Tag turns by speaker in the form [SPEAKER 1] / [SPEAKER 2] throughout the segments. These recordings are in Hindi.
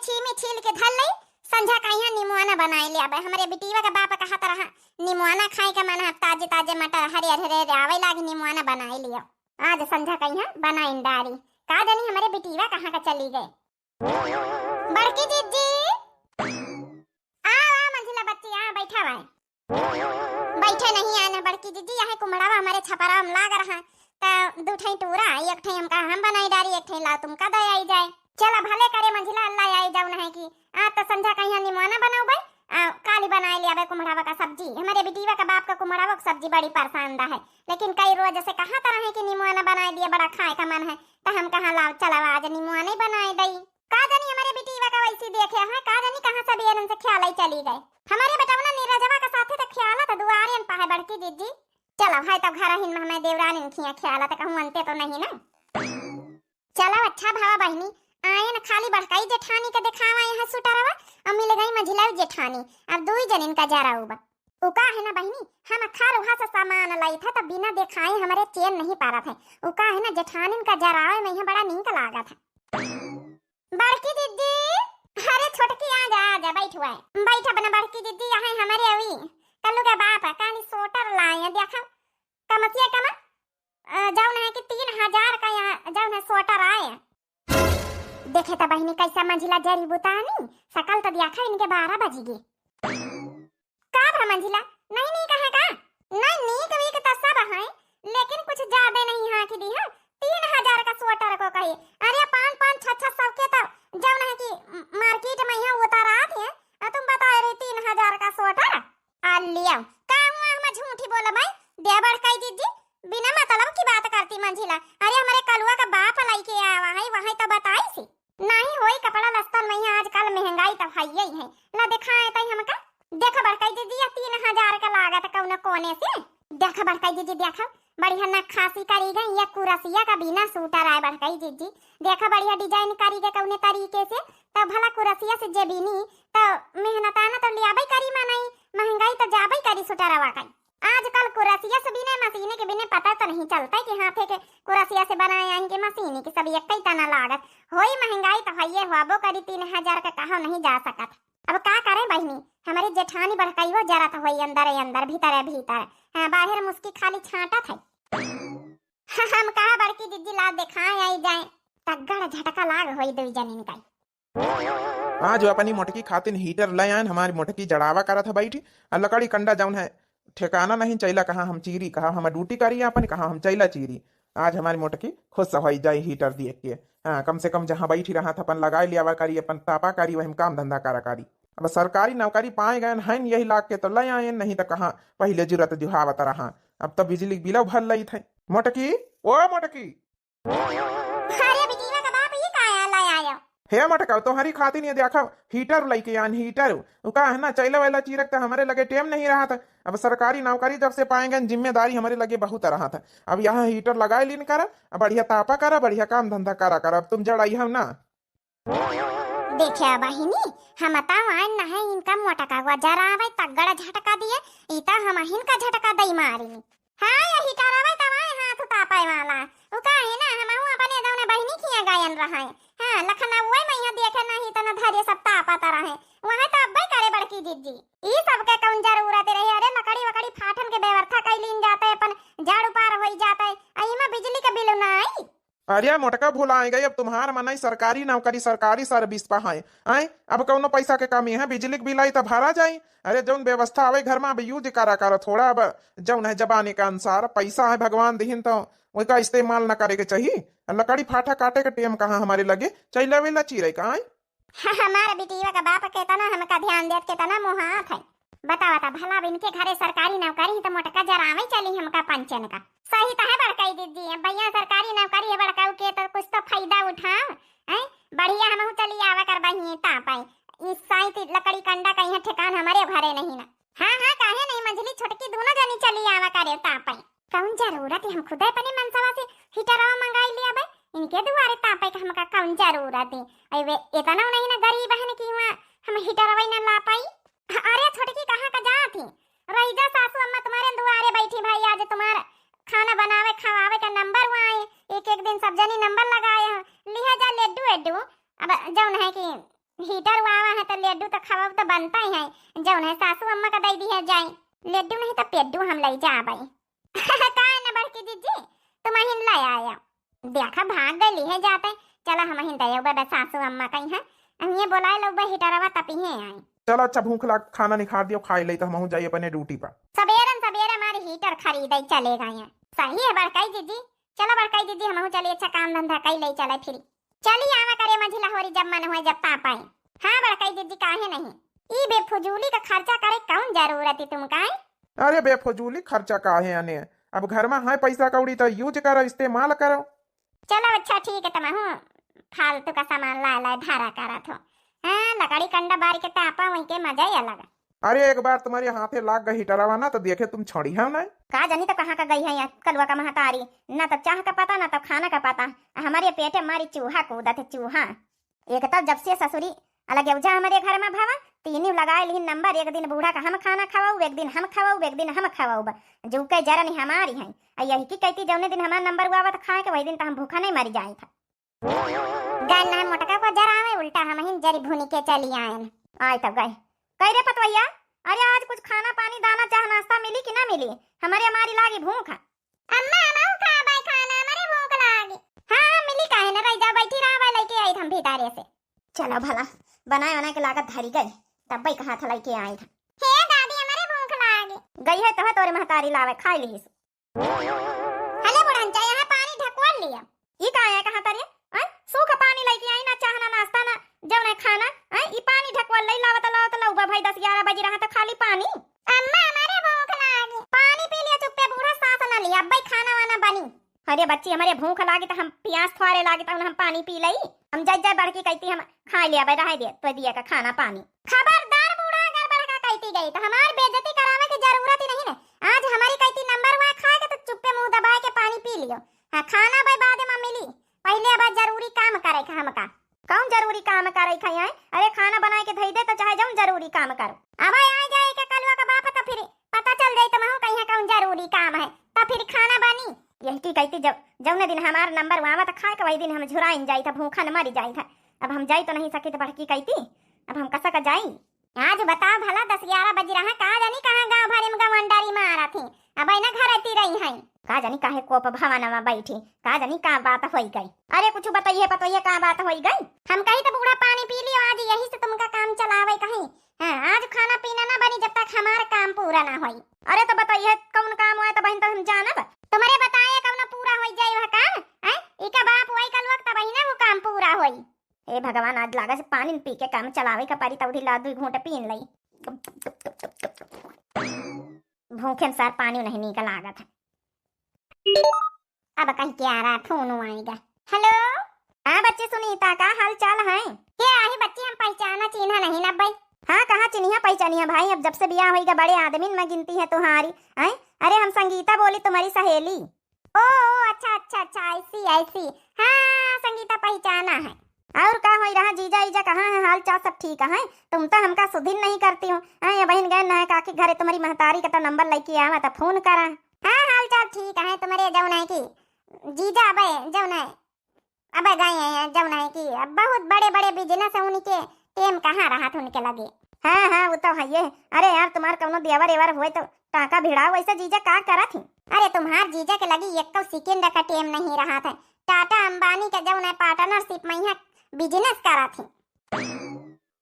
[SPEAKER 1] छीमी छील के धर लई संझा कहिया निमुआना बनाए ले आबे। हमरे बिटीवा का बाप कहत रहा निमुआना खाए का मन है, ताजे ताजे मटर हरियर हरियर आवे लागे निमुआना बनाए लियो। आज संझा कहिया बनाइन डारी। का जानी हमारे बिटीवा कहाँ का चली गए। बड़की जीजी आ मंझिला बच्ची आ बैठा हुआ है। बैठे नहीं आना बड़की जीजी, यह कुमड़ावा हमारे छपरा में लाग रहा त दू ठई टूरा एक ठई हमका हम बनाई डारी, एक ठई ला तुमका दे आई जाए। चला भले करे मंझिला अल्लाह आई जाऊ नहीं कि आ तो संझा कहिया निमुआना बनाऊ भाई काली बनाए ले आवे कुमड़ावा का सब्जी। हमारे बिटीवा का बाप का कुमड़ावा का सब्जी बड़ी पसंद है, लेकिन कई रोज से कहा तरह है कि निमुआना बनाए दिए बड़ा खाए का मन है, तो हम कहा लाओ चला आज निमुआना ही बनाए दई। का जानी हमारे बिटीवा का वैसी देखे है, का जानी कहां से बेरन से ख्याल ही चली गए। हमारे बेटवना नीरजवा का साथे तो ख्याल तो दुआरे न पाए बड़की जीजी। चलो भाई तब घर हिन हमें देवरानी न खिया ख्याल तो कहूं अंते तो नहीं ना। चलो अच्छा भावा बहनी आए न खाली बड़काई जेठानी का दिखावा यहाँ सुटरवा अब मिल गई मंझिला जेठानी। अब दो ही जनिन का जा रहा उबा उका है ना बहनी, हम खार वहां से सामान लाई था तब बिना दिखाए हमारे चैन नहीं पा रहा था। उका है ना जेठानी का जा रहा है मैं यहाँ बड़ा नींद लागा था। बड़की दीदी अरे छोटकी आ जा बैठ हुआ है बैठा बना बड़की दीदी यहाँ हमारे अभी कल्लू का बाप काली सोटर लाए देखा कमसिया कमा जाऊ ना कि 3000 का यहाँ जाऊ ना सोटर आए देखे तो बहनी कैसा मंझिला जरी बुतानी सकल तो देखा इनके 12 बजेगी। का भा मंझिला नहीं नहीं कहा का नहीं नीक वीक तो सब है, लेकिन कुछ ज्यादा नहीं हाँ की दी है 3000 का स्वेटर को कही। अरे 5-5 6-6 सबके तो जब ना कि मार्केट में यहाँ उतारा थे तुम बता रहे 3000 का स्वेटर आ लिया। का हुआ हम झूठी बोला भाई देवर कई दीदी बिना मतलब की बात करती मंझिला। अरे हमारे कलुआ का बाप लाई के आवा है वहां तो बताई सी नहीं होई कपड़ा लस्तर में आजकल महंगाई तो है ही है ला दिखाए तई हमका देखा बड़काई दीदी 3000 का लागत कौन कोने से देखा बड़काई दीदी देखा बढ़िया नक्काशी करी गई या कुरसिया का बिना सूटर आए बड़काई दीदी देखा बढ़िया डिजाइन करी गए कौने तरीके से तो भला कुरसिया से जेबीनी तो मेहनताना तो लियाबई करी मनाई महंगाई तो जाबई करी सूटरवा का। आजकल कुरसिया से बिना मशीन के बिना पता तो नहीं चलता कि हाथे के कुरसिया से बनाए आएंगे मशीन की सब एक ही तना लागत होई महंगाई तो है हुआबो करी 3000 का कहा नहीं जा सकत। अब का करे बहनी हमारी जेठानी बड़काइयो जरा तो होई अंदर अंदर भीतर भीतर हां बाहर मुस्की खाली छाटा था। हम कहा बड़की दीदी ला दिखाए आई जाए तगड़ झटका लाग होई दो जनिन का।
[SPEAKER 2] आज अपनी मोटकी खातिन हीटर ले आए हमारी मोटकी जड़ावा करा था बैठी और लकड़ी कंडा जाऊन है ठिकाना नहीं चैला कहा हम चीरी कहा हम ड्यूटी करी अपन कहा हम चैला चीरी। आज हमारी मोटकी खुश हो जाए हीटर देख के। हाँ कम से कम जहाँ बैठी रहा था अपन लगाए लिया करी अपन तापा करी वही काम धंधा करा करी। अब सरकारी नौकरी पाए गए हैं यही लाग के तो ले आए नहीं तो कहाँ पहले जरूरत जुहावत रहा अब तो बिजली बिल भर लई थे। मोटकी ओ मोटकी हे मटका तुम्हारी खाती नहीं देखा हीटर लेके आन हीटर का है ना चैला वाला चीरक तो हमारे लगे टेम नहीं रहा था। अब सरकारी नौकरी जब से पाएंगे जिम्मेदारी हमारे लगे बहुत रहा था। अब यहाँ हीटर लगाए लीन करा बढ़िया तापा करा बढ़िया काम धंधा करा करा अब तुम जड़ाई हम ना
[SPEAKER 1] देखिए बहिनी हम ना है इनका मोटका हुआ जरा आवे तगड़ा झटका दिए इता हम इनका झटका दई मारी। हां ये हीटर आवे तवाए हाथ तापाए वाला उ का है ना हम अपने जौने बहिनी किया गायन रहा है। हां लखनऊ में यहाँ देखे नहीं तना धैर्य सब तापाता रहे वहां तो अब्बे करे बड़की दीदी ई सब के कौन जरूरत रही। अरे मकड़ी वकड़ी फाटन के व्यवस्था कैलीन जाते अपन झाड़ू पार हो जाते आई में बिजली का बिल ना आई।
[SPEAKER 2] अरे मोटका भूला गई अब तुम्हार मन सरकारी नौकरी सरकारी सर्विस पहाए आए अब कौनो पैसा के कमी है बिजली बिल आई तो भरा जाए। अरे जौन व्यवस्था आवे घर में अब यूज करा कर थोड़ा अब जौन है जबाने के अनुसार पैसा है भगवान दिहिन तो उसका इस्तेमाल न करे के चाहिए। लकड़ी फाटा काटे के टेम कहाँ हमारे लगे चैला वेला चीरे का
[SPEAKER 1] हमारा बिटिया का बाप के तना हमका ध्यान देत के तना मोहात है बतावा भला इनके घरे सरकारी नौकरी तो मोटका जरावे चली हमका पंचन का सही तो है बड़काई दीदी है भैया सरकारी नौकरी है बड़काऊ के तो कुछ तो फायदा उठाओ है बढ़िया हम चली आवा कर बहिए तापाई इस साइड लकड़ी कंडा का यहाँ ठिकान हमारे भरे नहीं ना। हाँ हाँ काहे नहीं मंझली छोटकी दोनों जनी चली आवा करे तापाई कौन जरूरत है हम खुद अपने मनसवा से हीटरवा मंगाई लिया भाई इनके दुआरे तापाई का हमका कौन जरूरत है। अरे इतना नहीं ना गरीब बहन की वहाँ हम हीटरवा न ला पाई। अरे छोटकी कहाँ का जाती रही जा सासू अम्मा तुम्हारे दुआरे बैठी भाई आज तुम्हारा खाना बनावे खवावे का नंबर हुआ है एक एक दिन सब जनी नंबर लगाए हैं लिहा जा लड्डू अड्डू अब जौन है कि हीटर वावा है तो लड्डू तो खवाब तो बनता ही है। जौन है सासू अम्मा का दे दी है जाए, लड्डू नहीं तो पेड्डू हम ले जा भाई। का है ना बड़की दीदी, तुम हिन ले आया, देखा भाग गई है जाते। चलो हम हिन दे बे सासू अम्मा कहीं है, हम ये बोलाए लोग बे हीटरवा तपी है आई।
[SPEAKER 2] चलो अच्छा भूख लाग खाना निखार दियो खाई ले तो हम जाइए अपने ड्यूटी पर।
[SPEAKER 1] सबेरन सबेरे हमारे हीटर खरीदे चले गए हैं। सही है बड़काई दीदी, चलो बड़काई दीदी हम चलिए अच्छा काम धंधा कई ले चले फिर। चलिए आवा करे मझिला होरी जब मन होए जब पा पाए। हाँ बड़काई दीदी काहे नहीं, ई बेफजूली का खर्चा करे कौन जरूरत है तुम काहे?
[SPEAKER 2] अरे बेफजूली खर्चा काहे आने, अब घर में है पैसा कौड़ी तो यूज करो, इस्तेमाल करो।
[SPEAKER 1] चलो अच्छा ठीक है, तुम हूँ फालतू का सामान ला ला धारा करा थो। हाँ लकड़ी कंडा बारी के तापा वहीं के मजा ही अलग है।
[SPEAKER 2] अरे एक बार तुम्हारे हाथे लाग गई हीटरवा ना तो देखे तुम छोड़ी है ना।
[SPEAKER 1] का जानी तो कहाँ का गई है यहाँ कलवा का महतारी, ना तो चाह का पता ना तो खाना का पता। हमारे पेटे मारी चूहा कूदा थे चूहा। एक तो जब से ससुरी अलग उजा हमारे घर में भावा तीनों लगाए ली नंबर, एक दिन बूढ़ा का हम खाना खवाऊ, एक दिन हम खवाऊ, एक दिन हम खवाऊ। जो कई जरा नहीं हमारी है यही की कहती जौने दिन हमारा नंबर हुआ था खाए के वही दिन तो हम भूखा नहीं मरी जाए था। गन्ना मोटका को जरा आवे उल्टा हम ही जरी भूनी के चली आए आए तब गए कह रे पतवैया, अरे आज कुछ खाना पानी दाना चाह नाश्ता मिली कि ना मिली, हमारी लागी भूख। अम्मा हम खा भाई खाना, हमारे भूख लागी। हां मिली काहे ना रह जा बैठी रहा लेके आई हम भीतारे से। चलो भला बनाए बना के लागत धरी गई तब भाई कहा था लेके आई था। हे दादी हमारे भूख लागी। गई है तो तोरे महतारी लावे खा ली। हेलो बुढ़ंचा यहाँ पानी ढकवा लिया। ये का है कहां तरे सूखा पानी लेके आई ना चाहना नाश्ता ना जौन है खाना ई पानी ढकवा ले लावत लौबा भाई 10-11 बजे रहा तो खाली पानी। अम्मा हमारे भूख लागी, पानी पी लिया चुप्पे बूढ़ा सास ना लिया अब भाई खाना वाना बनी। अरे बच्ची हमारे भूख लागी तो हम प्यास थोड़े लागी तो हम पानी पी लई, हम जाय बढ़ के कहती हम खा लिया भाई रह दे तो दिया का खाना पानी। खबरदार बूढ़ा अगर बढ़ का कहती गई तो हमारी बेइज्जती करावे की जरूरत ही नहीं है। आज हमारी कहती नंबर हुआ खा के तो चुप्पे मुंह दबा के पानी पी लियो। हां खाना भाई बाद में मिली, पहले अब जरूरी काम करे खा हम का। कौन जरूरी काम करे खाई है? अरे खाना बना के धई दे तो चाहे जाऊं जरूरी काम करो। अब आ जाए के कलवा का बाप तो फिर पता चल जाए तो महू कहीं कौन जरूरी काम है तो फिर खाना बनी। यही की कहती जब जौने दिन हमारा नंबर हुआ था खाए के वही दिन हम झुराइन जाई था भूखा न मरी जाई था। अब हम जाई तो नहीं सके तो बढ़की कहती अब हम कसा का जाई। आज बताओ भला 10-11 बज रहा का जानी कहां गांव भरे में गवंडारी मारा थी अब ना घर आती रही है। का जानी काहे कोप भवन में बैठी का जानी का बात होई गई। अरे कुछ बताइए पतोइए का बात होई गई। हम कही तो बूढ़ा पानी पी लियो आज यही से तुमका काम चलावे कहीं। हां आज खाना पीना ना बनी जब तक हमारा काम पूरा ना होई। अरे तो बताइए कौन काम हुआ तो बहन तो हम जानब तुम्हारे बताए कौन पूरा होई जाए वह काम है इका बाप वही कल वक्त बहिना वो काम पूरा होई। ए भगवान आज लागा से पानी पी के काम चलावे का पारी तौधी ला 2 घूंट पीन लई। भूखे सार पानी नहीं निकल आगा था। अब कहीं क्या आ रहा फोन आएगा। हेलो हाँ बच्ची सुनीता का हाल चाल है? क्या है बच्ची हम पहचाना चिन्हा नहीं ना भाई। हाँ कहाँ चिन्हिया पहचानिया भाई, अब जब से बियाह होएगा बड़े आदमी में गिनती है तुम्हारी। अरे हम संगीता बोली तुम्हारी सहेली। ओ अच्छा ऐसी हाँ संगीता पहचाना है। और का हो रहा जीजा ईजा कहाँ है, हाल चाल सब ठीक है? तुम तो हमका सुधिन नहीं करती हूँ। ये बहन गए ना काकी घरे तुम्हारी महतारी का तो नंबर लेके आवा तो फोन करा। हाँ हाल चाल ठीक है तुम्हारे जौन है की जीजा अब जौन है अब गए हैं जौन है की अब बहुत बड़े बड़े बिजनेस है उनके टेम कहाँ रहा था उनके लगे। हाँ वो तो है ये। अरे यार तुम्हार कौनो देवर एवर हुए तो टाका भिड़ाओ वैसा जीजा का करा थी? अरे तुम्हार जीजा के लगी एक सेकंड का टेम नहीं रहा था। टाटा अंबानी का जौन है पार्टनरशिप में यहाँ बिजनेस करा थी।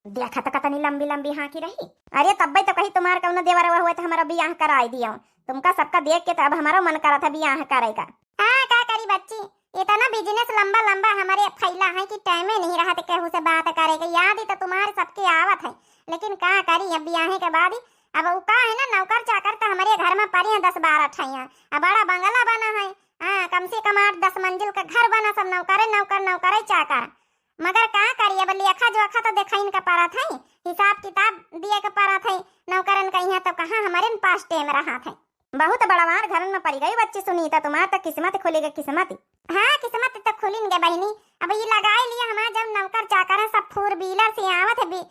[SPEAKER 1] देखा तो कतनी लंबी लंबी हाँ की रही। अरे तब तो कही तुम्हार कौनो देवर हुए तो हमारा बियाह कराई दिया। तुमका सबका देख के तो अब हमारा मन करा था बियाह करेगा। हाँ क्या करी बच्ची इतना बिजनेस लंबा लंबा हमारे फैला है कि टाइम ही नहीं रहा केहू से बात करेगा। याद ही तो तुम्हारे सबके आवत है लेकिन क्या करी अब बियाह के बाद अब वो का है ना नौकर चाकर तो हमारे घर में पड़ी 10-12 ठैया। अब बड़ा बंगला बना है। हाँ कम से कम 8-10 मंजिल का घर बना सब नौकर चाकर। मगर का करी अब लेखा जोखा तो देखा इनका पारा था हिसाब किताब दिए का पारा था नौकरन का यहाँ तो कहाँ हमारे पास टेम रहा था। बहुत बड़वार घर में पड़ गई बच्ची सुनीता तुम्हारा तो किस्मत खुलेगा किस्मत। हाँ किस्मत तो खुलेंगे बहनी। अब ये लगाए लिया हमारा जब नौकर चाकर है सब 4 व्हीलर से आवत है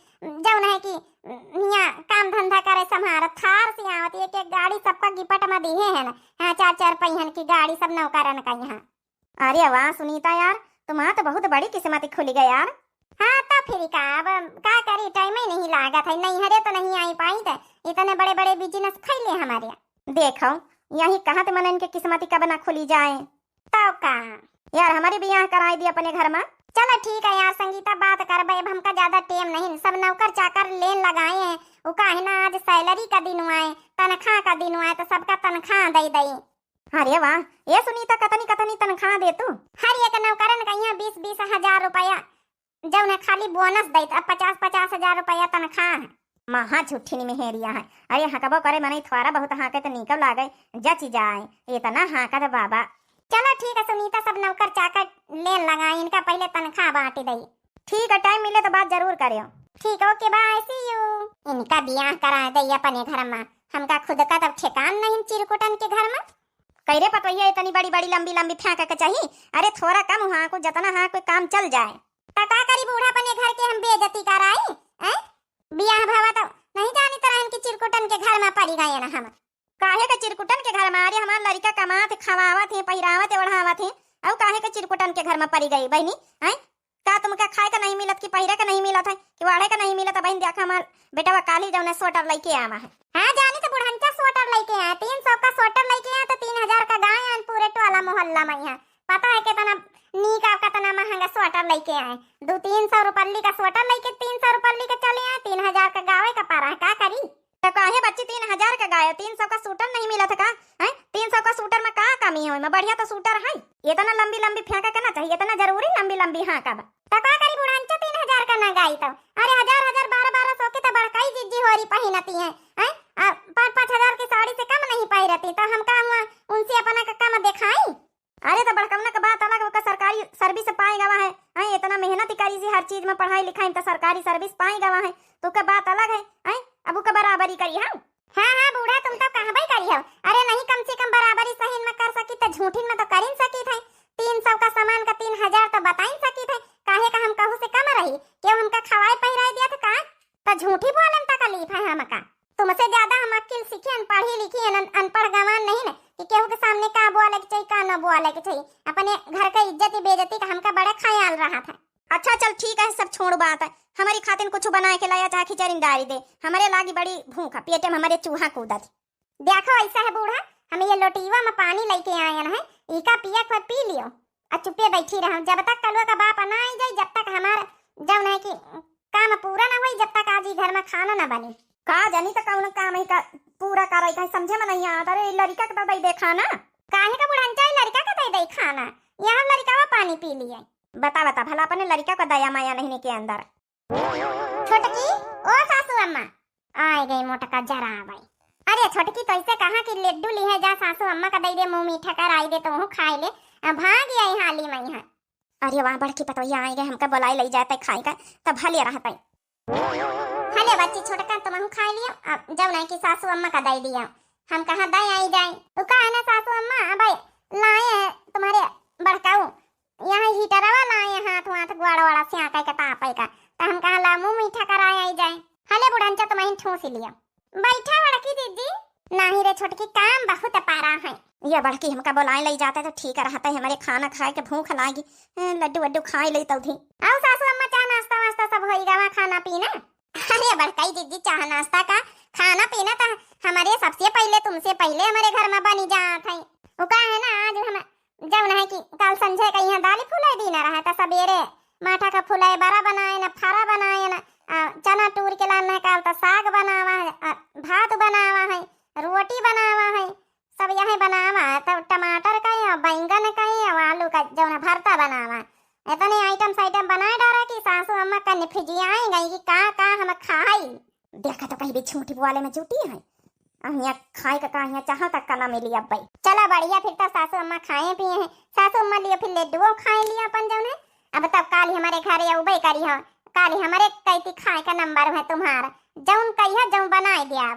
[SPEAKER 1] जौन है कि यहाँ काम धंधा करे संभार थार से आवत एक गाड़ी सबका गिपट में दिए है ना। हाँ 4-4 पहियन की गाड़ी सब नौकरन का यहाँ। अरे वाह सुनीता यार तुम्हारा तो बहुत बड़ी किस्मत खुली गई यार। हाँ तो फिर का अब का करी, टाइम ही नहीं लागत है, नहीं हरे तो नहीं आई पाई थे, इतने बड़े बड़े बिजनेस खैले हमारे। देखो यही कहा तो मनन के किस्मती का बना खुली जाए तो का यार, हमारे भी यहाँ कराई दी अपने घर में। चलो ठीक है यार संगीता, बात कर भाई, अब हमका ज्यादा टाइम नहीं, सब नौकर चाकर लेन लगाए हैं, वो का है ना आज सैलरी का दिन हुआ है, तनख्वाह का दिन हुआ है, तो सबका तनख्वाह दे दई। अरे वाह, ये सुनीता कतनी तनख्वाह दे तू? हर एक नौकरन का यहाँ 20-20 हजार रुपया जब ने खाली बोनस दे, अब 50-50 हजार रुपया तनख्वाह है। महा झूठी में हेरिया है। अरे हकबो करे मने थोड़ा बहुत हाके तो निकल लागे जच जाए, इतना हाका तो बाबा। चलो ठीक है सुनीता, सब नौकर चाकर लेन लगाए, इनका पहले तनख्वाह बांट दई। ठीक है, टाइम मिले तो बात जरूर करियो। ठीक है, ओके बाय, सी यू। इनका ब्याह करा दई अपने घर में, हमका खुद का तब ठिकान नहीं चिरकुटन के घर में। कैरे पतोइया इतनी बड़ी बड़ी लंबी लंबी फेंक के चाहिए? अरे थोड़ा कम हाँ को, जतना हाँ कोई काम चल जाए। तो का करी बूढ़ा अपने घर के हम बेइज्जती कराई हैं? ब्याह भावा तो नहीं जानी तरह इनकी चिरकुटन के घर में पड़ी गए ना हम। काहे के चिरकुटन के घर में? अरे हमार लड़का कमात खवावत है, पहिरावत है, ओढ़ावत है, और काहे के चिरकुटन के घर में पड़ी गई बहनी हैं? का तुमका खाए का नहीं मिलत कि पहिरे का नहीं मिलत है कि वाड़े का नहीं मिलत? बहन देखा हमार बेटा काली जौने स्वेटर लेके आवा है। हाँ जानी तो बुढ़ंचा स्वेटर लेके आया, 300 का स्वेटर लेके आया, तो 3000 का गाय आन पूरे टोला मोहल्ला में। यहाँ पता है कितना नीक आपका तना महंगा स्वेटर लेके आए, 200-300 रुपये का स्वेटर लेके 300 रुपये के चले आए, 3000 का गावे का पारा है, का करी? तो काहे बच्ची 3000 का गाय, 300 का सूटर नहीं मिला था का? हैं 300 का सूटर में का कमी है? में बढ़िया तो सूटर है, इतना लंबी लंबी फेंका करना चाहिए, इतना जरूरी लंबी लंबी हाँ का? तो का करी बुढ़ांचा 3000 का ना गाई तो? अरे 1000 1200 के तो बड़काई जिज्जी होरी पहिनती है, हैं 5-5 हजार की साड़ी से कम नहीं पहिरती, तो हम का उनसे अपना का कम दिखाई? अरे तो बड़कवना का बात अलग, का सरकारी सर्विस पाए गवा है, हैं इतना मेहनत करी सी हर चीज में, पढ़ाई लिखाई तो सरकारी सर्विस पाए गवा है, तो का बात अलग है, हैं अब का बराबरी करी हम। हाँ हाँ बूढ़ा, तुम तो कहाँ भाई करी हो? अरे नहीं, कम से कम बराबरी सही में कर सकी तो झूठी में तो कर ही सकी थे। 300 का सामान का 3000 तो बता ही सकी थे, काहे का हम कहू से कम रही? क्यों हमका खवाए पहिराई दिया था का? तो झूठी बोलन तकलीफ है हमका। तुमसे ज्यादा हम अक्ल सीखे, पढ़ी लिखी अनपढ़ गवान नहीं ना कि केहू के सामने का बोले के चाहिए, का न बोले के चाहिए। अपने घर का इज्जत बेइज्जती का हमका बड़ा ख्याल रहा था। अच्छा चल ठीक है, सब छोड़ बात है, हमारी खातिर कुछ बना के लाया, चाहे खिचड़ी डाली दे, हमारे लागी बड़ी भूख है, पेटे में हमारे चूहा कूदा थी। देखो ऐसा है बूढ़ा, हमें ये लोटीवा में पानी लेके आए हैं, इका पिया को पी लियो और चुपे बैठी रहो, जब तक कलवा का बाप ना आई जाए, जब तक हमारा जब नहीं कि काम पूरा ना हो, जब तक आज ही घर में खाना ना बने। का जानी तो कौन काम है का पूरा कराई का समझे में नहीं आता। अरे लड़का का दे दे खाना, काहे का बुढ़ंचा लड़का का दे खाना? यहाँ लड़का वो पानी पी लिए। बता बता भला अपने लड़का का दया माया नहीं के अंदर। छोटकी ओ सासू अम्मा आए गई, मोटका जरा भाई। अरे छोटकी तो ऐसे कहा कि लड्डू ली है, जा सासू अम्मा का दे दे, मुंह मीठा कर आई दे तो वो खाई ले, भाग आई हाली में यहाँ। अरे वहाँ बड़की पतोया आई गए, हमका बुलाई ले जाते खाई का तब भले रहता। हले बच्ची छोटका तुम खा लियो, अब जब नहीं कि सासू अम्मा का दे दिया, हम कहाँ दे आई जाए? तो कहा ना सासू अम्मा भाई लाए हैं तुम्हारे बड़काऊ यहाँ हीटरवा लाए, हाथ हाथ गुआड़ वाला से आका का तापे का, तो हम कहाँ ला मुंह मीठा कराए आई जाए। हले बुढ़ंचा तुम ही ठूस लिया। बैठा बड़की दीदी। नहीं रे छोटकी, काम बहुत पारा है। ये बड़की हमका बुलाए ले जाता तो ठीक रहता है, हमारे खाना खाए के भूख लागी, लड्डू वड्डू खाए ले तो थी। आओ सासू अम्मा, चाह नाश्ता वास्ता सब होई गवा, खाना पीना? अरे बड़काई दीदी, चाह नाश्ता का खाना पीना था हमारे सबसे पहले, तुमसे पहले हमारे घर में बनी जात है। वो का है ना आज हम जब ना है कि कल संजय का यहाँ दाली फुलाई दी ना रहा था, सवेरे माठा का फुलाई बड़ा बनाए ना, फारा बनाए ना, चना टूर के लाना है, तो साग बनावा है, भात बनावा है, रोटी बनावा है, सब यहाँ बनावा है, तब टमाटर का या बैंगन का या आलू का जो ना भरता बनावा। इतने आइटम बनाए डारा कि सासू अम्मा का निफिजिया आई गई कि का हम खाई। देखा तो कहीं भी झूठी वाले में जुटी है, यहाँ खाए का यहाँ चाह तक का ना मिली। अब भाई चला बढ़िया, फिर तो सासू अम्मा खाए पिए हैं, सासू अम्मा लियो फिर लड्डू खाए लिया अपन जो है। अब तब काली हमारे घर या उबई करी हो, काली हमारे कहती खाए का नंबर है तुम्हारा, जौन कही जौन बनाए दिया।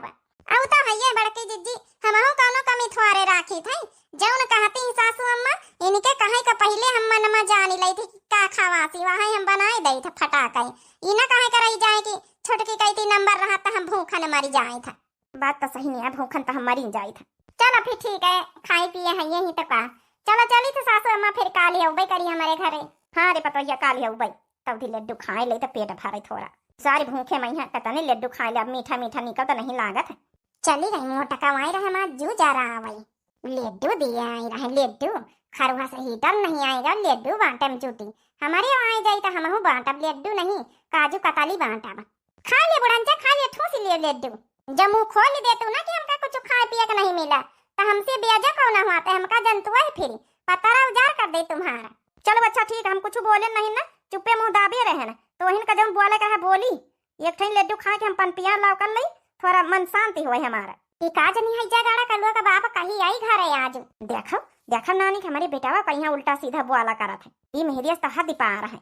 [SPEAKER 1] अब तो है बड़की जिज्जी, हम कौनो कमी थोड़े राखी थे, जौन कहती सासू अम्मा इनके कहे का पहले हम मन में जानी ली थी का खावासी, वहाँ हम बनाए दे थे फटाक। इना कहे कराई जाए कि छोटकी कहती नंबर रहा था हम भूखन मरी जाए था। बात तो सही नहीं है, भूखन तो हम मरी जाए था। चलो फिर ठीक है, खाई पिए है यही तो का। चलो चली तो सासू अम्मा फिर काली उबई करी हमारे घरे। हाँ रे पतोया काली उबई। तब भी लड्डू खाए ले तो पेट भरे थोड़ा। सारी भूखे मैया कतने लड्डू खाए ले, अब मीठा मीठा निकल तो नहीं लागत है। चली गई मोटका वहीं रहे माँ जू जा रहा वही लड्डू दिया आई रहे लड्डू खरवा से हीटर नहीं आएगा लड्डू बांटे में चूटी हमारे वहाँ जाई तो हम बांटब लड्डू नहीं काजू कतली बांटब। खा ले बुढ़ंचा खा ले ठूस लिए लड्डू जब मुँह खोल दे तू ना कि हमका कुछ खाए पिए का नहीं मिला तो हमसे बेजा कौन हुआ तो हमका जंतुआ है फिर पतरा उजार कर दे तुम्हारा। चलो बच्चा ठीक हम कुछ बोले नहीं ना चुप्पे मुँह दाबे रहे ना तो वही का जब बोले का है बोली एक ठन लड्डू खा के हम पनपिया लाव कर ली थोड़ा मन शांति हुआ हमारा। काज नहीं है जगाड़ा कलुआ का बाप कहीं आई घर है आज देखो देखो नानी के हमारे बेटावा कहीं उल्टा सीधा बुआला करा था ये मेहरिया तो हद पा रहा है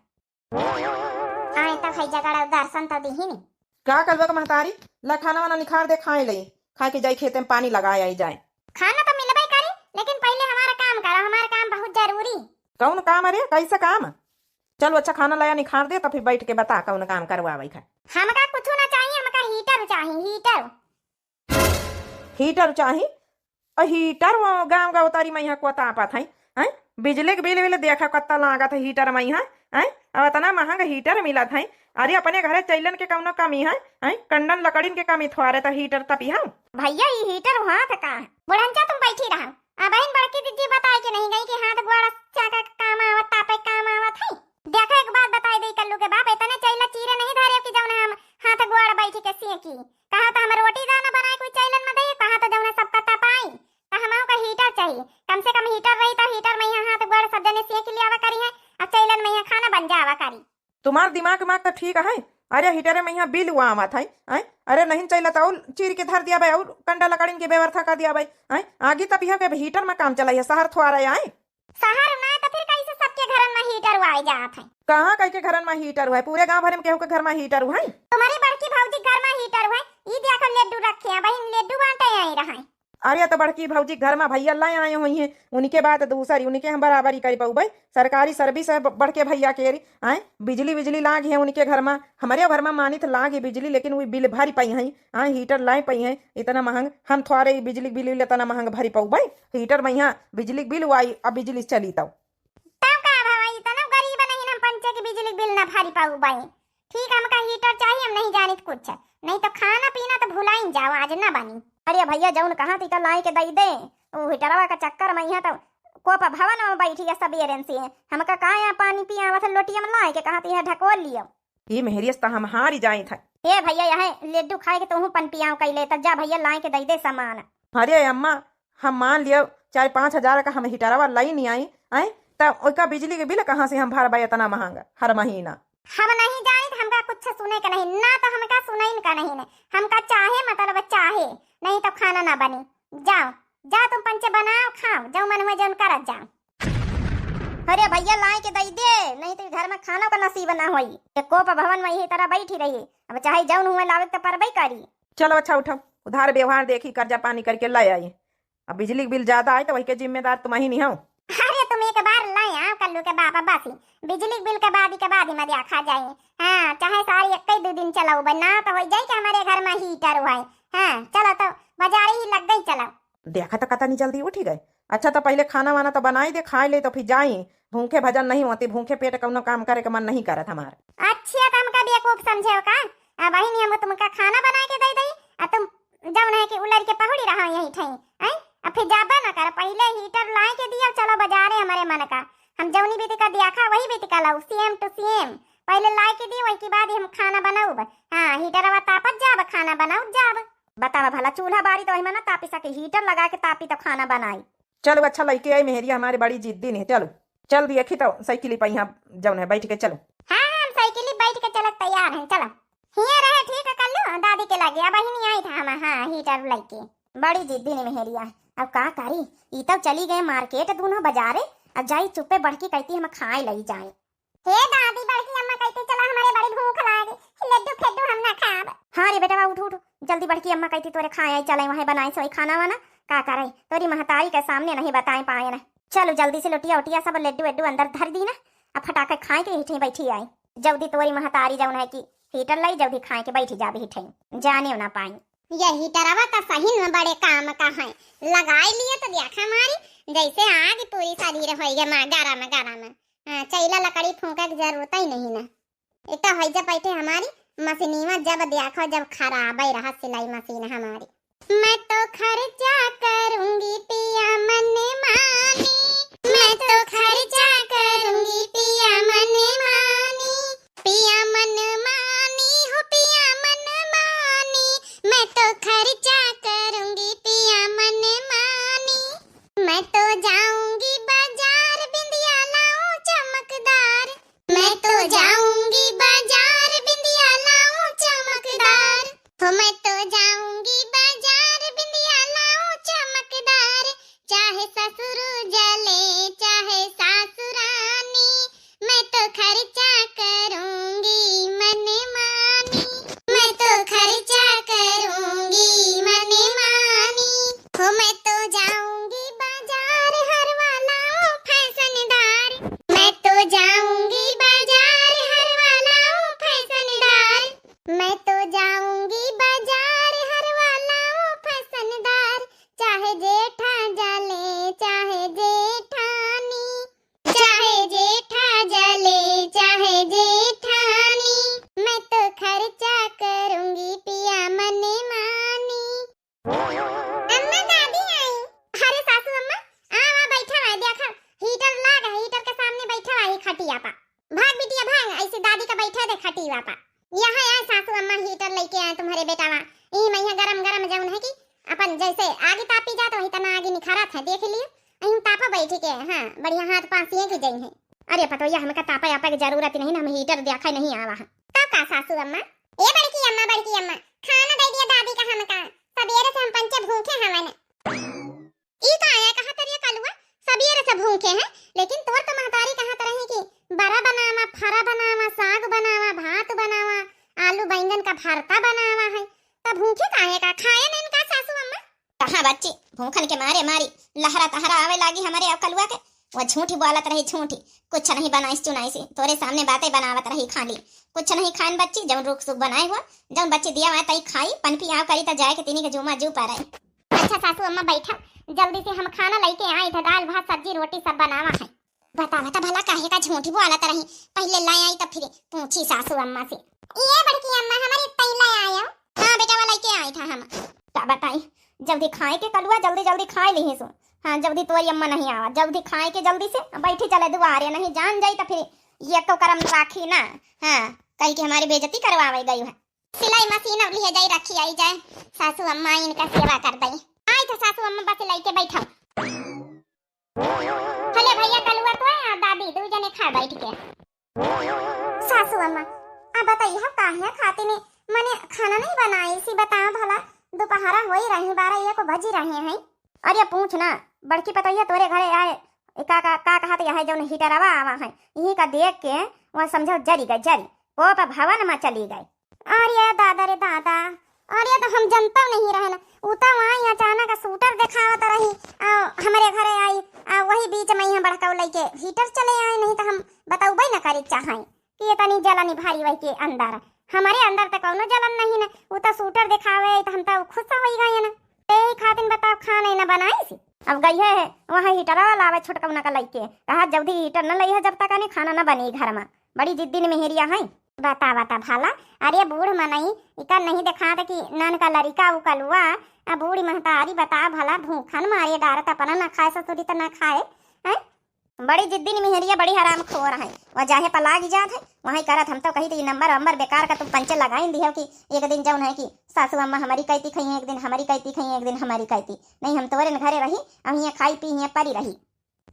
[SPEAKER 1] आए तब है जगाड़ा दर्शन तो दी नहीं
[SPEAKER 3] का करबा का महतारी ला खाना वाना निखार दे खाए ले खा के जाई खेते में पानी लगाए आई जाए।
[SPEAKER 1] खाना तो मिलबे करी लेकिन पहले हमारा काम करो हमारा काम बहुत जरूरी।
[SPEAKER 3] कौन काम अरे कैसा काम? चलो अच्छा खाना लाया निखार दे तो फिर बैठ के बता कौन काम करवावे खा।
[SPEAKER 1] हमका कुछ ना चाहिए हमका हीटर चाहिए
[SPEAKER 3] हीटर चाहिए और हीटर वो गाँव गाँव तारी मैं यहाँ को तापत है बिजली के बिल देखा कत्ता लागत है हीटर में यहाँ अब इतना महंगा हीटर मिलत है। अरे अपने घरे चैलन के कौनो कमी है कंडन लकड़ीन के कमी थोड़े तो हीटर तपी हम
[SPEAKER 1] भैया ये हीटर हाथ का है बुढ़ंचा तुम बैठी रहो अब बहन बड़की दीदी बताए कि नहीं गई कि हाथ गोड़ा चाका काम आवत तापे काम आवत है। देखो एक बात बताई दे कल्लू के बाप इतने चैला चीरे नहीं धरे कि जौन हम हाथ गोड़ा बैठी के सीए की कहा तो हम रोटी दाना बनाए कोई चैलन में दे कहा तो जौन सबका तपाई तो हमारे का हीटर चाहिए कम से कम हीटर रही तो हीटर में यहाँ हाथ गोड़ा सब जने सीए के लिए आवा करी है और चैलन में यहाँ खाना बन जावा करी।
[SPEAKER 3] तुम्हार दिमाग तो ठीक है। अरे हीटर में यहाँ बिल हुआ आवत है अरे नहीं चला तो और चीर के धर दिया भाई और कंडा लकड़ीन के व्यवस्था कर दिया भाई आगे तब यह के हीटर में काम चला है शहर थोड़ा आए
[SPEAKER 1] शहर ना तो फिर कैसे सबके घर में हीटर हुआ जात है
[SPEAKER 3] कहाँ कई के घर में हीटर हुआ है पूरे गांव भर में केहू के घर में हीटर हुआ है।
[SPEAKER 1] तुम्हारी बड़की भौजी घर में हीटर हुआ ये देखो लड्डू रखे हैं बहन लड्डू बांटे आई रहा है।
[SPEAKER 3] अरे तो बड़की भौजी घर में भैया लाए आए हुई हैं उनके बाद दूसरी उनके हम बराबरी कर पाऊ भाई सरकारी सर्विस है बड़के भैया के आए बिजली लाग है उनके घर में हमारे घर में मानित लाग है बिजली लेकिन वो बिल भरी पाई है हीटर लाए पाई है इतना महंग हम थोड़े बिजली बिल इतना महंग भरी पाऊ भाई हीटर में यहाँ बिजली बिल आई अब बिजली चली तब
[SPEAKER 1] बिजली बिल ना भरी पाऊ भाई ठीक हमका हीटर चाहिए हम नहीं जानित कुछ नहीं तो खाना पीना तो भुला ही जाओ आज ना बनी। अरे भैया जौन कहा थी लाई के दई दे वो हीटरवा का चक्कर में यहाँ तो कोपा भवन में बैठी है सब एजेंसी है हमका कहा यहाँ पानी पिया था लोटिया में लाई के कहा थी ढकोल लियो
[SPEAKER 3] ये मेहरियस तो हम हारी जाए था
[SPEAKER 1] ए भैया यहाँ लड्डू खाए के तू पन पियाओ कैले तब जा भैया लाई के दई दे सामान।
[SPEAKER 3] अरे अम्मा हम मान लियो 4-5 हजार का हम हीटरवा लाई नहीं आई तब उसका बिजली के बिल कहाँ से हम भरबा इतना महंगा हर महीना।
[SPEAKER 1] हम नहीं जाने हमका कुछ सुने का नहीं ना तो हमका सुनाई का नहीं ने हमका चाहे मतलब चाहे नहीं तो खाना ना बनी जाओ जा तुम पंचे बनाओ खाओ जाओ मन में जौन करत जाओ। अरे भैया लाई के दई दे नहीं तो घर में खाना का नसीब ना होई कोप भवन में यही तरह बैठी रही अब चाहे जौन हुए लावे तो परबई करी।
[SPEAKER 3] चलो अच्छा उठाओ उधार व्यवहार देखी कर्जा पानी करके लाई आई अब बिजली बिल ज्यादा आए तो वही के जिम्मेदार तुम ही नहीं हो।
[SPEAKER 1] अरे तुम एक बार लाई आओ कल्लू के बाबा बासी बिजली बिल के बाद ही मजा खा जाए हाँ चाहे सारी एक 2 दिन चलाओ बना तो हो जाए कि हमारे घर में हीटर हुआ है हाँ चलो तो बाजार ही लग गई चलो
[SPEAKER 3] देखा तो कता नहीं जल्दी उठी गए। अच्छा तो पहले खाना वाना तो बनाई दे खाए ले तो फिर जाई भूखे भजन नहीं होती भूखे पेट कौनो काम करे का मन नहीं करत हमारा।
[SPEAKER 1] अच्छा तुम का बेवकूफ समझे का बहन हम तुमका खाना बना के दे दई तुम जब है कि उलर के पहुड़ी रहा यही ठई अब फिर जाबा ना कर पहले हीटर लाई के दिया चलो बाजारे हमारे मन का हम जौनी बेटी का दिया खा वही बेटी का लाऊ सेम टू सेम पहले लाई के दिए वही के बाद हम खाना बनाऊ हाँ हीटर तापत जाब खाना बनाऊ जाब बतावा भला चूल्हा बारी तो ना तापी सके हीटर लगा के तापी तो खाना बनाई।
[SPEAKER 3] चलो अच्छा लड़के आई मेहरिया हमारे बड़ी जिद्दी नहीं चलो चल देखी तो साइकिल पर यहाँ जौन है बैठ के चलो।
[SPEAKER 1] हाँ हम साइकिल बैठ के चलत तैयार हैं चलो हिया रहे ठीक है कल्लू दादी के लगे अब ही आई था हम हाँ हीटर लेके बड़ी जिद्दी ने मेहरिया अब का करी ई तब चली गए मार्केट दोनों बाजारे अब जाई चुप्पे बढ़की कहती हम खाए लई जाए। हे दादी बढ़की अम्मा कहती चला हमारे बड़ी भूख लागी लड्डू फेड्डू हम ना खाब। हाँ रे बेटा उठ उठ जल्दी बढ़की अम्मा कहती तोरे खाए चले वहां बनाए सोई खाना वाना का करे तोरी महतारी के सामने नहीं बताए पाए ना चलो जल्दी से लोटिया उटिया सब लड्डू वड्डू अंदर धर दी ना अब फटाके खाए के हिठे बैठी आई जल्दी तोरी महतारी जौन है कि हीटर लाई जल्दी खाए के बैठी जाबे हिठे जाने ना पाई ये हीटरवा का सही न बड़े काम का है लगाई लिए तो देखा हमारी जैसे आग पूरी शरीर हो गया गरम चैला लकड़ी फूंका की जरूरत ही नहीं ना एक तो हईजा बैठे हमारी मशीनीवा जब देखो जब खराब ही रहा सिलाई मशीन हमारी। मैं तो खर्चा करूंगी पिया मन मानी, मैं तो खर्चा करूंगी पिया मन मानी, पिया मन मानी हो पिया मन मानी, मैं तो खर्चा करूंगी पिया मन मानी। मैं तो जाऊंगी बाजार बिंदिया लाऊं चमकदार, मैं तो जाऊंगी बाजार बिंदिया लाऊं चमकदार, हो मैं तो जाऊंगी बाजार बिंदिया लाऊं चमकदार, चाहे ससुर जले चाहे सासुरानी, मैं तो खर्चा करूंगी मन मानी, मैं तो खर्चा करूंगी मन मानी, हो मैं तो जाऊंगी बाजार हर वाला फैशनदार, मैं तो जाऊंगी बाजार हर वाला फैशनदार, मैं तो जाऊंगी बाजार हर वाला फैशनदार, चाहे जेठा जले चाहे जेठानी, चाहे जेठा जले चाहे जेठानी, मैं तो खर्चा करूंगी पिया मन मानी। अम्मा दादी आई। अरे सासू अम्मा आवा बैठा है देखा हीटर लाग है, हीटर के सामने बैठा है खटिया पा। भाग बिटिया भाग, ऐसे दादी का बैठा दे खटिया पा। यहाँ आए सासू अम्मा हीटर लेके आए तुम्हारे बेटावा। ई मैया गरम गरम जौन है कि अपन जैसे आगे तापी जात वही तना आगे निखारा था देख लियो। अहीं तापा बैठी के हां बढ़िया हाथ पासिए के जई है। अरे पतोया हमका तापा यापा की जरूरत नहीं ना, हम हीटर देखा नहीं आवा है। तब का सासू अम्मा ए बड़की अम्मा खाना दे दिया दादी का हमका। सबेरे से हम पंचे भूखे हवन। ई का आया कहां तरिया कलुआ सबेरे से भूखे हैं, लेकिन तोर तो महतारी कहां तरह है कि बड़ा बनावा फरा बनावा साग बनावा भात बनावा आलू बैंगन का भरता बनावा है। तब भूखे काहे का खाए नहीं का सासू अम्मा? कहां बच्ची भूखन के मारे मारी लहरा तहरा आवे लागी हमारे अकलुआ के। वो झूठी बोलत रही झूठी, कुछ नहीं बनाई चुनाई से तोरे सामने बातें बनावत रही खाली। कुछ नहीं खान बच्ची जब रुख सुख बनाए हुआ जब बच्ची दिया हुआ तई खाई पन पी आव करी त जाए के तिनी के जुमा जू पा रहे। अच्छा सासू अम्मा बैठा जल्दी से हम खाना लेके आए थे, दाल भात सब्जी रोटी सब बनावा है। बता बता भला काहे का झूठी बोलत रही, पहले लाई आई तब फिर पूछी सासू अम्मा से। ये बड़की अम्मा हमारी पहले आया। हां बेटा वाला लेके आई था हम। का बताई जल्दी खाए के कलुआ जल्दी जल्दी खाए ली सो। हां जल्दी तोरी अम्मा नहीं आवा, जल्दी खाए के जल्दी से बैठी चले दुआरे नहीं जान जाई तो फिर ये तो करम राखी ना। हां कहीं के हमारी बेइज्जती करवावे गई है। सिलाई मशीन अब लिए जाई रखी आई जाए सासू अम्मा इनका सेवा कर दई। आई तो सासू अम्मा बस लेके बैठा। भले भैया कलुआ तो है दादी दो जने खा बैठ के। सासू अम्मा अब बताइए हम काहे खाते ने माने खाना नहीं बनाई सी बता भला दोपहरा हो ही रही 12 को बज ही रहे हैं। अरे पूछ ना बड़की पतैया तोरे घरे आए का कहत है जो हीटर आवा है यही का देख के वह समझो जरी गई जरी वो पर भवन में चली गई। अरे दादा रे दादा, अरे तो हम जनता नहीं रहे ना उता वहाँ अचानक सूटर दिखावत रही हमारे घरे आई वही बीच में यहाँ बड़का लेके हीटर चले आए। नहीं तो हम बताऊबे ना करे चाहे कि ये तनी जलन भारी वही के अंदर हमारे अंदर तो कोनो जलन नहीं ना उता सूटर दिखावे तो हम तो खुश हो गए ना। ते खातिन बताओ खाना ना बनाई सी अब गई है वहाँ हीटर वाला आवे छोटकौना का लेके कहा जल्दी हीटर न लई है जब तक खाना न बनी घर में। बड़ी जिद्दी में मेहरिया है। बता बता भाला अरे बूढ़ मनई इका नहीं देखा था कि नन का लड़का वो कलुआ अब बूढ़ी महतारी बता भला भूखन मारे डारत अपना ना खाए ससुरी तो ना खाए हैं। बड़ी जिद्दी में मेहरिया बड़ी हराम खोर है वह जाहे पलाग जात है वहीं करत हम तो कही थी नंबर वंबर बेकार का तुम पंचे लगाई दिया कि एक दिन जौन है कि सासू अम्मा हमारी कहती खाई एक दिन हमारी कहती खाई एक दिन हमारी कहती नहीं हम तोरे घरे रही अब यहाँ खाई पी यहाँ परी रही।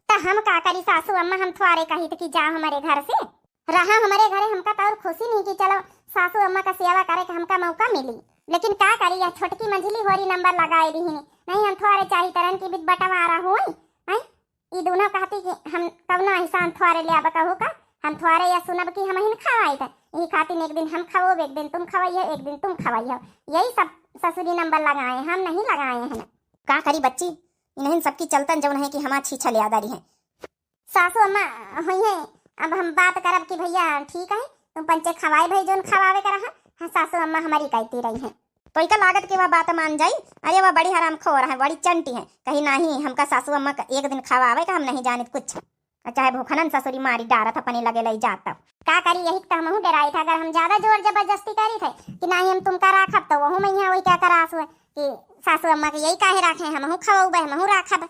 [SPEAKER 1] तो हम का करी सासू अम्मा हम थोड़े कही थी कि जाओ हमारे घर से रहा हमारे घरे हमका तो और खुशी नहीं कि चलो सासू अम्मा का सेवा करे कि हमका मौका मिली। लेकिन का करी यह छोटकी मंझली होरी नंबर लगाए दी नहीं हम थोड़े चाही तरन की बिद बटवारा हुई ये दोनों कहती कि हम कवनो एहसान थोड़े ले आबा कहू का हम थोड़े या सुनब कि हम हिन खवाई था यही खातिर एक दिन हम खाओ एक दिन तुम खवाइयो एक दिन तुम खवाइयो यही सब ससुरी नंबर लगाए हम नहीं लगाए हैं। का करी बच्ची इन्हें सबकी चलतन जौन है कि हमार छीछा ले आदारी है। सासू अम्मा हुई है अब हम बात करब कि भैया ठीक है तुम पंचे खवाए भाई जोन खवावे कर रहा सासू अम्मा हमारी कहती रही है तो इका लागत के वह बात मान जाई। अरे वह बड़ी हराम खोर है बड़ी चंटी है कहीं नहीं हमका सासू अम्मा एक दिन खवावे का हम नहीं जाने कुछ चाहे भूखनन ससुरी मारी डारत अपने लगे लई जात तब का करी। यही तो हमहू डराई था, अगर हम ज्यादा जोर जबरदस्ती करी थे कि नहीं हम तुमका राखब तो वहू मैया वही क्या करास हुआ कि सासू अम्मा के यही काहे राखे, हमहू खवाऊ हमहू राखब।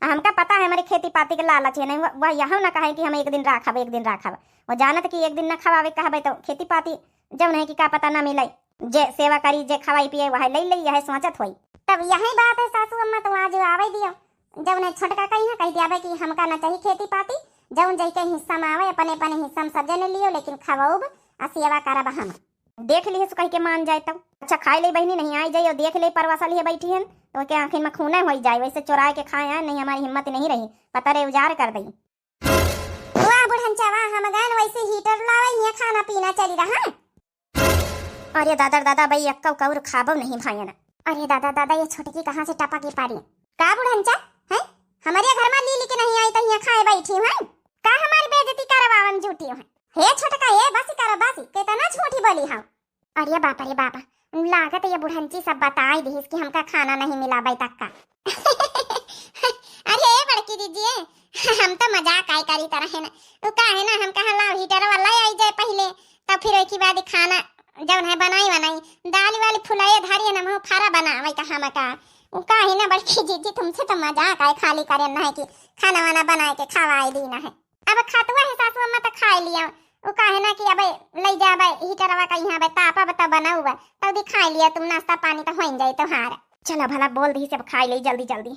[SPEAKER 1] हमका पता है हमारी खेती पाती के लालच है, नहीं वह यहाँ न कहे कि हम एक दिन राखब एक दिन राखब। वो जानत कि एक दिन न खवावे कहबे तो खेती पाती जब नहीं कि का पता न मिले, जे सेवा करी जे खवाई पिए वह ले लई, यह सोचत होई। तब यही बात है सासू अम्मा तो आज आवे दियो, जब ने छोटका कही कह दिया कि हमका न चाहिए खेती पाती, जब जई के हिस्सा में आवे अपने अपने हिस्सा में सजे न लियो, लेकिन खवाऊब आ सेवा करब हम। देख ली कह के मान जाए तब अच्छा खाए ले बहनी नहीं आई जाइए, देख ले परवासल ही बैठी है तो के आखिर में खूने हो जाए, वैसे चुरा के खाए हैं नहीं, हमारी हिम्मत नहीं रही, पता रे उजार कर दी। वाह बुढ़नचा वाह, हम गन वैसे हीटर लावे हिया खाना पीना चली रहा। अरे दादा दादा भाई अक्का कौर खाबो नहीं भाई ना। अरे दादा दादा ये छोटकी कहाँ से टपा की पारी का बुढ़नचा है, हमारे घर में ली के नहीं आई तो यहाँ खाए बैठी हूँ का, हमारी बेइज्जती करवावन झूठी हूँ। हे छोटका ये बसी करो बसी, कितना झूठी बोली हाँ। अरे बाप रे बापा, लागत ये बुढ़ंची सब बताई दी कि हमका खाना नहीं मिला भाई तक का। अरे बड़की दीजिए हम तो मजाक आई करी तरह है ना, तो का है ना हम कहा लाओ हीटर वाला आई जाए पहले, तब फिर उसके बाद खाना जब है बनाई दाल वाली फुलाए धारी ना मुँह फारा बनावे कहा मका। वो का है ना बड़की दीदी तुमसे तो मजाक आए खाली करे ना है कि खाना वाना बना के खवाई दी ना है। अब खातुआ है सासू अम्मा तो खा लिया, वो का है ना कि अब ले जाबे हीटरवा का यहाँ तापा बता बना हुआ तब भी खा लिया तुम, नाश्ता पानी तो हो जाए तुम्हारा। चलो भला बोल दी सब खा ली जल्दी जल्दी।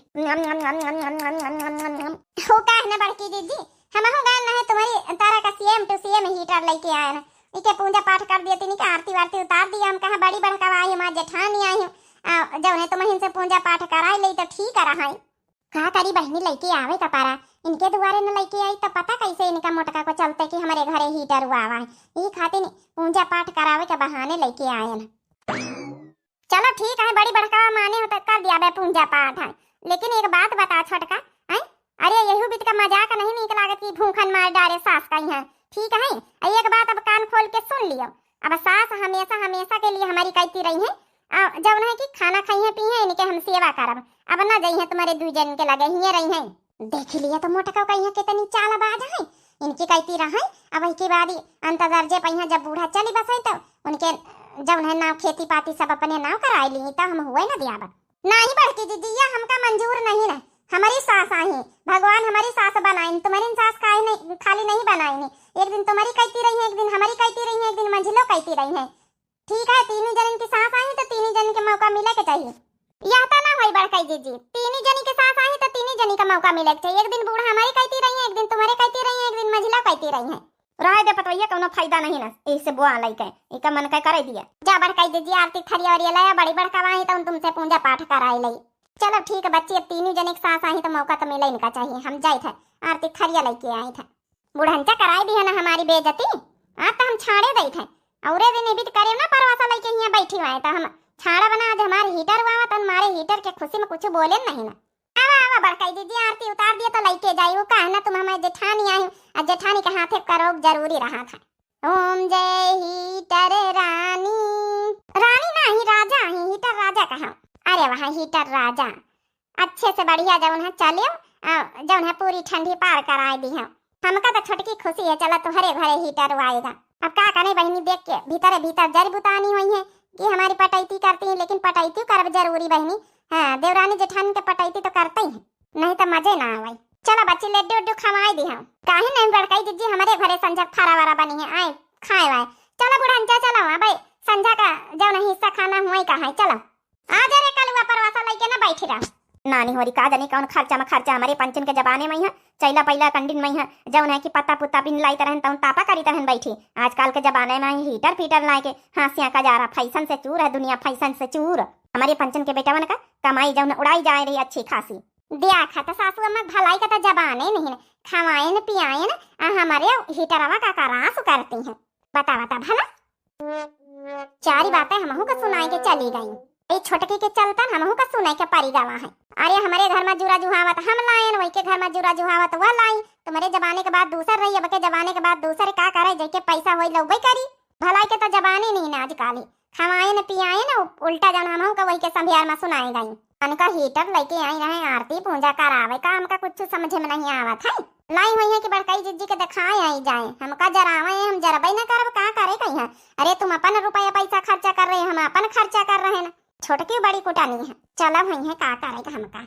[SPEAKER 1] हो का है ना बड़की दीदी हम गान है तुम्हारी तारा का सीएम टू सीएम हीटर लेके आया ना, इके पूजा पाठ कर दिया तीन के आरती वारती उतार दिया, हम कहा बड़ी बड़का आई माँ जेठानी आई हूँ जब है तुम इनसे पूजा पाठ कराई ले तो ठीक है रहा का करी बहनी लेके आवे का पारा, इनके द्वारे न लेके आई तो पता कैसे इनका मोटका को चलते कि हमारे घरे हीटर हुआ है, यही खातिर पूजा पाठ करावे के बहाने लेके आए ना। चलो ठीक है बड़ी बड़का माने हो तो कर दिया पूजा पाठ है, लेकिन एक बात बता छोटका है, अरे यही बीत का मजाक नहीं निक लागत की भूखन मार डारे सास का यहाँ, ठीक है। एक बात अब कान खोल के सुन लियो, अब सास हमेशा हमेशा के लिए हमारी कहती रही है जब ना कि खाना खाई है पी है इनके हम सेवा करब, अब ना जाई है तुम्हारे दू जन के लगे ही रही है। देख लिया तो मोटका कहीं कितनी चालबाज है, इनकी कहती रहा अब इसके बाद अंत दर्जे पहिया जब बूढ़ा चली बस तो उनके जब है नाव खेती पाती सब अपने नाव कराई ली तो हम हुए ना दिया नहीं बड़की दीदी या हमका मंजूर नहीं रहे, हमारी सास आई भगवान हमारी सास बनाई, तुम्हारी सास खाली नहीं बनाई, एक दिन तुम्हारी कहती रही है एक दिन हमारी कहती रही है एक दिन मंजिलो कहती रही है, ठीक है। तीनों जन की सास आई तो तीनों जन के मौका मिले के चाहिए, यह तो ना होई बड़काई दीदी तीनों जनी के सास आई तो तीनों जनी का मौका मिले के चाहिए, एक दिन बूढ़ा हमारी कहती रही है एक दिन तुम्हारे कहती रही है एक दिन मंजिला कहती रही है, रह दे पतवैया कोनो फायदा नहीं ना इससे बुआ लइके इका मन के करे दिया जा बड़काई दीदी आरती थरिया और लाया बड़ी बड़का आई तो तुमसे पूजा पाठ कराई लई। चलो ठीक है बच्ची अब तीनों जने के सास आई तो मौका तो मिले इनका चाहिए, हम जाए थे आरती थरिया लेके आए थे, बुढ़ंचा कराई दी है ना हमारी बेइज्जती आज तो हम छाड़े गई थे और दिन भी करे ना परवासा लेके यहाँ बैठी हुए तो हम छाड़ा बना आज हमारे हीटर हुआ तो हमारे हीटर के खुशी में कुछ बोले नहीं ना। आवा आवा बड़काई दीदी आरती उतार दिया तो लेके जाई, वो कहा ना तुम हमारे जेठानी आई और जेठानी के हाथे करो जरूरी रहा था। ओम जय हीटर रानी, रानी नहीं राजा ही हीटर राजा कहा, अरे वहाँ हीटर राजा अच्छे से बढ़िया जब चले जब है पूरी ठंडी पार कराई दी है, हमका तो छोटकी खुशी है चला तो हरे भरे हीटर आएगा। अब का करे बहनी देख के भीतर भीतर जड़ बुतानी हुई है कि हमारी पटैती करती है, लेकिन पटैती कर जरूरी बहनी, हाँ देवरानी जेठानी के पटैती तो करते ही नहीं तो मजे ना आवे। चलो बच्ची लड्डू उड्डू खवाई दी हम काहे नहीं बड़काई दीदी हमारे घरे संझा खारा वारा बनी है आए खाए वाए। चलो बुढ़ंचा चलो भाई संझा का जब नहीं हिस्सा खाना हुआ कहा है, चलो आ जा रे कलुआ परवासा लेके ना बैठी रहा नानी होरी का जाने कौन खर्चा में खर्चा हमारे पंचन के जमाने में है चैला पैला कंडिन में है जब है कि पत्ता पुत्ता बिन लाई तरह तब तापा करी तरह बैठी, आजकल के जमाने में हीटर फीटर लाए के हासिया का जा रहा फैशन से चूर है दुनिया फैशन से चूर। हमारे पंचन के बेटा का कमाई जब उड़ाई जा रही अच्छी खासी दिया खाता सासू अम्मा भलाई का तो जबाने नहीं खवाए न पियाए न हमारे हीटरवा का करास करती हैं, बता बता भला चारी बातें हमहू को सुनाए के चली गई, छोटकी के चलता हमहू का सुनाए के परी गवा है। अरे हमारे घर में जुरा जुहावत हम लाए वही के घर में जुरा जुहावत वह लाई, तुम्हारे जमाने के बाद दूसर रही अब के जमाने के बाद दूसर का करे जैके पैसा होई लौबई करी, भलाई के तो जबाने नहीं ना आजकल खवाए न पियाए न उल्टा जन हमहू का वही के संभियार में सुनाए गई। उनका हीटर लेके आई रहे आरती पूजा करावे का हमका कुछ समझ में नहीं आवत है। लाई हुई है कि बड़काई जिज्जी के दिखाए आई जाए, हमका जरावे हम जरबई न करब का करे कहीं है। अरे तुम अपन रुपया पैसा खर्चा कर रहे हो, हम अपन खर्चा कर रहे हैं ना, छोटकी बड़ी कुटानी है, चलब हुई है का करेगा हमका।